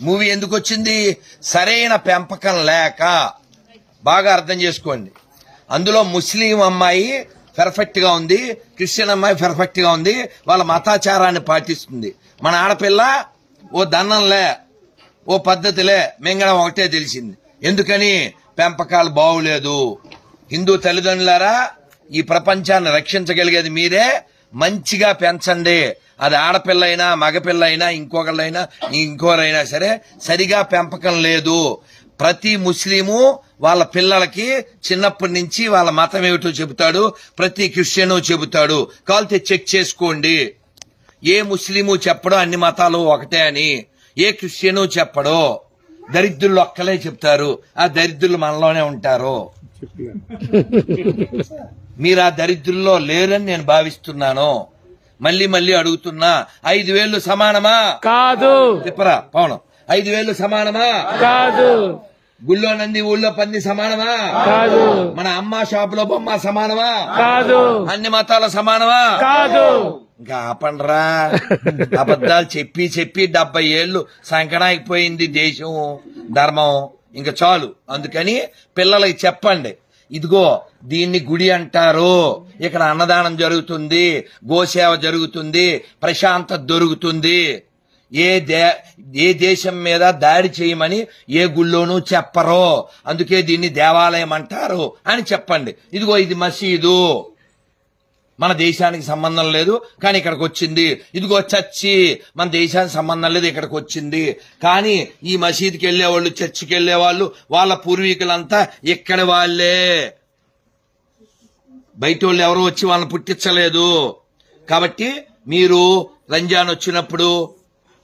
Movie ఎందుకు వచ్చింది? సరైన పెంపకం లేక. బాగా అర్థం చేసుకోండి. అందులో ముస్లిం అమ్మాయి పర్ఫెక్ట్ గా ఉంది, క్రిస్టియన్ అమ్మాయి పర్ఫెక్ట్ గా ఉంది, వాళ్ళ మతాచారాన్ని పాటిస్తుంది. మన ఆడపిల్ల ఓ దన్నంలే, ఓ పద్ధతిలే, మింగడం ఒకటే తెలిసింది. ఎందుకని? పెంపకాలు బాగులేదు. హిందూ తల్లిదండ్రులారా, ఈ ప్రపంచాన్ని రక్షించగలిగేది మీరే. మంచిగా పెంచండి. అది ఆడపిల్ల అయినా మగపిల్ల అయినా ఇంకొకళ్ళైనా ఇంకోరైనా సరే సరిగా పెంపకం లేదు. ప్రతి ముస్లిము వాళ్ళ పిల్లలకి చిన్నప్పటి నుంచి వాళ్ళ మతం ఏమిటో చెబుతాడు, ప్రతి క్రిస్టియను చెబుతాడు. కావాలంటే చెక్ చేసుకోండి. ఏ ముస్లిము చెప్పడో అన్ని మతాలు ఒకటే అని, ఏ క్రిస్టియను చెప్పడో. దరిద్రులు ఒక్కలే చెప్తారు, ఆ దరిద్రులు మనలోనే ఉంటారు. మీరు ఆ దరిద్రుల్లో లేరని నేను భావిస్తున్నాను. మళ్ళీ మళ్ళీ అడుగుతున్నా, 5,000 సమానమా? కాదు. చెప్పరా పవనం, 5,000 సమానమా? కాదు. గుళ్ళో నంది ఊళ్ళో పంది సమానమా? కాదు. మన అమ్మ షాపులో బొమ్మ సమానమా? కాదు. అన్ని మతాల సమానమా? కాదు. ఇంకా ఆపండ్రా. అబద్ధాలు చెప్పి చెప్పి 70 ఏళ్లు సంకనాగిపోయింది దేశం, ధర్మం. ఇంకా చాలు. అందుకని పిల్లలకి చెప్పండి, ఇదిగో దీన్ని గుడి అంటారు, ఇక్కడ అన్నదానం జరుగుతుంది, గోసేవ జరుగుతుంది, ప్రశాంతత దొరుకుతుంది. ఏ దేశం మీద దాడి చేయమని ఏ గుళ్ళోనూ చెప్పరు. అందుకే దీన్ని దేవాలయం అంటారు అని చెప్పండి. ఇదిగో ఇది మసీదు, మన దేశానికి సంబంధం లేదు కానీ ఇక్కడికి వచ్చింది. ఇదిగో చర్చి, మన దేశానికి సంబంధం లేదు ఇక్కడికి వచ్చింది. కానీ ఈ మసీదుకి వెళ్లేవాళ్ళు, చర్చికి వెళ్లేవాళ్ళు వాళ్ళ పూర్వీకులంతా ఇక్కడి వాళ్లే. బయట వాళ్ళు ఎవరో వచ్చి వాళ్ళని పుట్టించలేదు. కాబట్టి మీరు రంజాన్ వచ్చినప్పుడు,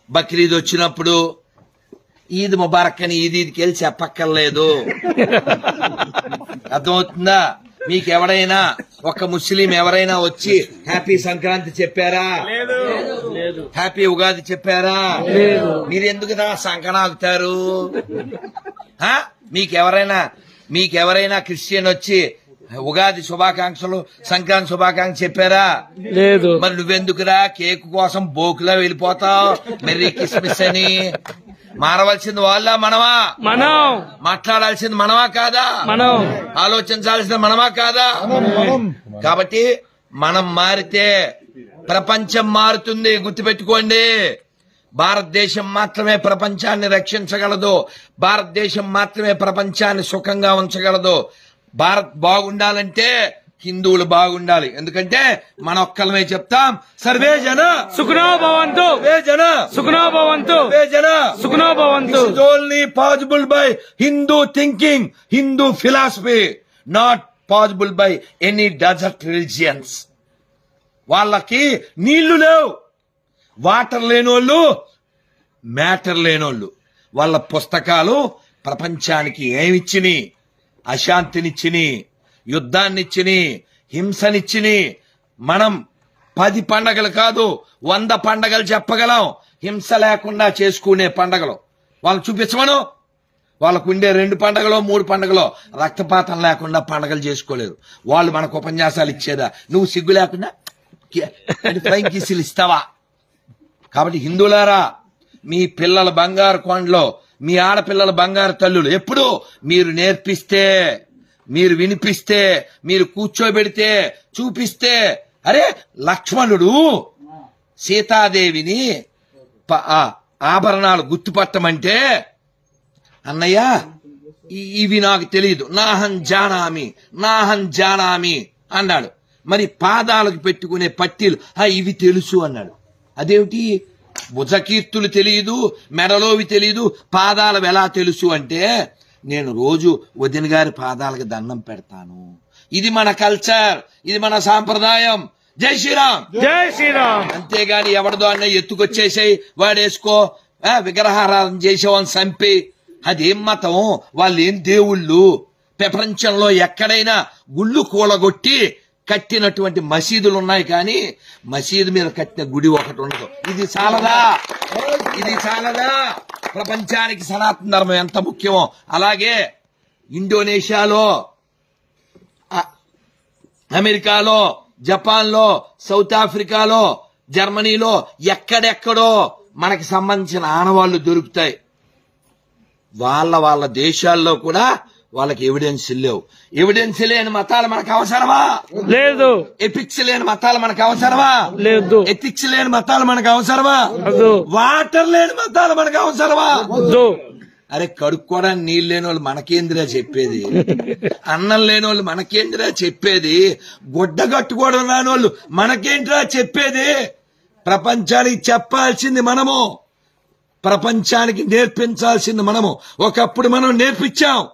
బక్రీద్ వచ్చినప్పుడు ఈద్ ముబారక్ అని ఈదీకి వెళ్ళి చెప్పక్కర్లేదు. అర్థమవుతుందా? మీకు ఎవరైనా ఒక ముస్లిం ఎవరైనా వచ్చి హ్యాపీ సంక్రాంతి చెప్పారా? హ్యాపీ ఉగాది చెప్పారా? మీరు ఎందుకు సంకనాగుతారు? మీకెవరైనా క్రిస్టియన్ వచ్చి ఉగాది శుభాకాంక్షలు, సంక్రాంతి శుభాకాంక్షలు చెప్పారా? లేదు. మరి నువ్వెందుకురా కేక్ కోసం బోకులా వెళ్ళిపోతావు మెర్రీ క్రిస్మస్ అని? మారవలసింది వాళ్ళ మనమా? మనం. మాట్లాడాల్సింది మనమా కాదా? మనం. ఆలోచించాల్సింది మనమా కాదా? కాబట్టి మనం మారితే ప్రపంచం మారుతుంది. గుర్తుపెట్టుకోండి, భారతదేశం మాత్రమే ప్రపంచాన్ని రక్షించగలదు. భారతదేశం మాత్రమే ప్రపంచాన్ని సుఖంగా ఉంచగలదు. భారత్ బాగుండాలంటే హిందువులు బాగుండాలి. ఎందుకంటే మన ఒక్కలమే చెప్తాం, సర్వే జన సుఖనో భవంతు, సర్వే జన సుఖనో భవంతు, సర్వే జన సుఖనో భవంతు. This is only possible by Hindu thinking, Hindu philosophy, not possible by any desert religions. వాళ్ళకి నీళ్లు లేవు, వాటర్ లేనోళ్ళు, మ్యాటర్ లేనోళ్ళు. వాళ్ళ పుస్తకాలు ప్రపంచానికి ఏమిచ్చిని? అశాంతినిచ్చిని, యుద్ధాన్నిచ్చిని, హింసనిచ్చిని. మనం 10 పండగలు కాదు 100 పండగలు చెప్పగలం, హింస లేకుండా చేసుకునే పండగలు. వాళ్ళు చూపించమను. వాళ్ళకు ఉండే 2 పండగలో 3 పండగలో రక్తపాతం లేకుండా పండగలు చేసుకోలేరు. వాళ్ళు మనకు ఉపన్యాసాలు ఇచ్చేదా? నువ్వు సిగ్గు లేకుండా ఫ్లైంగ్ కిస్సులు ఇస్తావా? కాబట్టి హిందువులారా, మీ పిల్లల బంగారు కొండలో, మీ ఆడపిల్లల బంగారు తల్లులు ఎప్పుడు మీరు నేర్పిస్తే, మీరు వినిపిస్తే, మీరు కూర్చోబెడితే, చూపిస్తే. అరే లక్ష్మణుడు సీతాదేవిని ఆభరణాలు గుర్తుపట్టమంటే, అన్నయ్య ఇవి నాకు తెలియదు, నాహం జానామి అన్నాడు. మరి పాదాలకు పెట్టుకునే పట్టీలు ఇవి తెలుసు అన్నాడు. అదేమిటి? భుజకీర్తులు తెలియదు, మెడలోవి తెలియదు, పాదాలు ఎలా తెలుసు అంటే, నేను రోజు వదిన గారి పాదాలకు దండం పెడతాను. ఇది మన కల్చర్, ఇది మన సాంప్రదాయం. జై శ్రీరామ్, జై శ్రీరామ్. అంతేగాని ఎవరిదో అన్న ఎత్తుకొచ్చేసాయి వాడేసుకో, విగ్రహారాధన చేసేవాళ్ళని చంపి, అదేం మతం? వాళ్ళు ఏం దేవుళ్ళు? ప్రపంచంలో ఎక్కడైనా గుళ్ళు కూలగొట్టి కట్టినటువంటి మసీదులు ఉన్నాయి, కానీ మసీదు మీద కట్టిన గుడి ఒకటి ఉండదు. ఇది చాలదా? ప్రపంచానికి సనాతన ధర్మం ఎంత ముఖ్యమో అలాగే ఇండోనేషియాలో, అమెరికాలో, జపాన్లో, సౌత్ ఆఫ్రికాలో, జర్మనీలో ఎక్కడెక్కడో మనకి సంబంధించిన ఆనవాళ్లు దొరుకుతాయి. వాళ్ళ దేశాల్లో కూడా వాళ్ళకి ఎవిడెన్స్ లేవు. ఎవిడెన్స్ లేని మతాలు మనకు అవసరమా? లేదు. ఎపిక్స్ లేని మతాలు మనకు అవసరమా? లేదు. ఎథిక్స్ లేని మతాలు మనకు అవసరమా? వద్దు. వాటర్ లేని మతాలు మనకు అవసరమా? వద్దు. అరే కడుక్కోవడానికి నీళ్ళు లేని వాళ్ళు మనకేందిరా చెప్పేది? అన్నం లేని వాళ్ళు మనకేందిరా చెప్పేది? గుడ్డ కట్టుకోవడం రాని వాళ్ళు మనకేంటిరా చెప్పేది? ప్రపంచానికి చెప్పాల్సింది మనము, ప్రపంచానికి నేర్పించాల్సింది మనము. ఒకప్పుడు మనం నేర్పించాం.